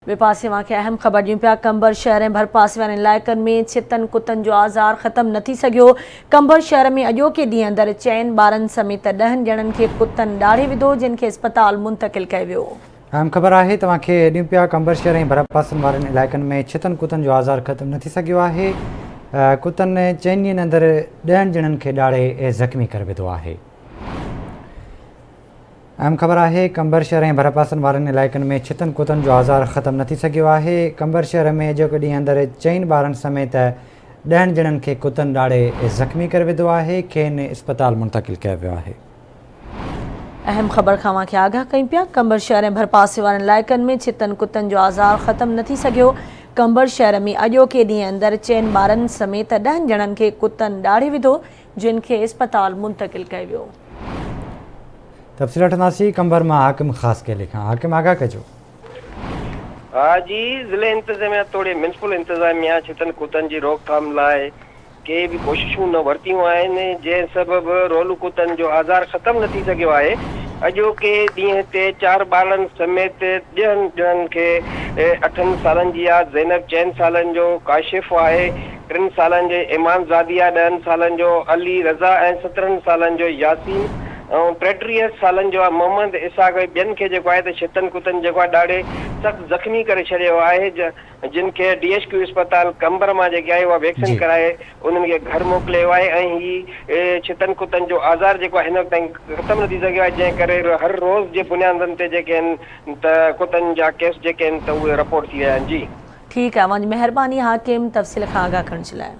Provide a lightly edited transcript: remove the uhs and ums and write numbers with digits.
पासे के अहम ख़बर ॾियूं पिया। कंबर शहर ऐं भरपासे वारनि इलाइक़नि में छितनि कुतनि जो आज़ार ख़त्म न थी सघियो। कंबर शहर में अॼोके ॾींहुं अंदरि 4 ॿारनि समेत 10 ॼणनि खे कुतनि ॾाढ़े विधो, जिन खे अस्पताल मुंतक़िल कयो वियो। अहम ख़बर आहे तव्हांखे ॾियूं पिया। कंबर शहर ऐं भरपासनि वारनि इलाइक़नि में छितनि कुतनि जो आज़ार ख़त्म न थी सघियो आहे। कुतनि 4 ॾींहंनि अंदरि 10 ॼणनि खे ॾाढ़े ऐं ज़ख़्मी करे विधो आहे। अहम ख़बर आहे कंबर शहर ऐं भरपासनि वारनि इलाइक़नि में छितनि कुतनि जो आज़ार ख़त्म न थी सघियो आहे। कंबर शहर में अॼोके ॾींहुं अंदरि 4 ॿारनि समेत 10 ॼणनि खे कुतनि ॾाढ़े ऐं ज़ख़्मी करे विधो आहे, खेनि अस्पताल मुंतक़िल कयो वियो आहे। अहम ख़बर खां खे आगाह कयूं पिया। कंबर शहर ऐं भरपासे वारनि इलाइक़नि में छितनि कुतनि जो आज़ार ख़त्म न थी सघियो। कंबर शहर में अॼोके ॾींहुं अंदरि 4 ॿारनि समेत 10 ॼणनि खे कुतनि ॾाढ़े विधो, जिन खे अस्पताल मुंतक़िल कयो वियो। तफ़सील वठंदासीं कंबर मां हाकिम ख़ासि के लिखां। हाकिम आगाह कजो। हाँ जी, ज़िले इंतज़ामिया तोड़े म्यूनिसिपल इंतज़ामिया छितनि कुतनि जी रोकथाम लाइ के भी कोशिशूं न वरितियूं आहिनि, जंहिं सबबु रोलू कुतनि जो आज़ार ख़त्म न थी सघियो आहे। अॼोके ॾींहं ते 4 ॿारनि समेत 10 ॼणनि खे 8 सालनि जी आहे ज़ैनब, 4 सालनि जो काशिफ़ आहे, 3 सालनि जो इमान ज़ादिया, 10 सालनि जो अली रज़ा ऐं 17 सालनि जो यासीन ऐं 33 सालनि जो आहे मोहम्मद इसाक़। ॿियनि खे जेको आहे त छितनि कुतनि जेको आहे ॾाढे सख़्तु ज़ख़्मी करे छॾियो आहे, जिन खे DHQ अस्पताल कंबर मां जेके आहे उहा वैक्सीन कराए उन्हनि खे घर मोकिलियो आहे। ऐं ही छितनि कुतनि जो आज़ार जेको आहे हिन वक़्त ताईं ख़त्म न थी सघियो आहे, जंहिं करे हर रोज़ जे बुनियादनि ते जेके आहिनि त कुतनि जा केस जेके आहिनि त उहे रिपोर्ट थी विया आहिनि। जी ठीकु आहे, मुंहिंजी महिरबानी हाकिम तफ़सील खां आगाह करण जे लाइ।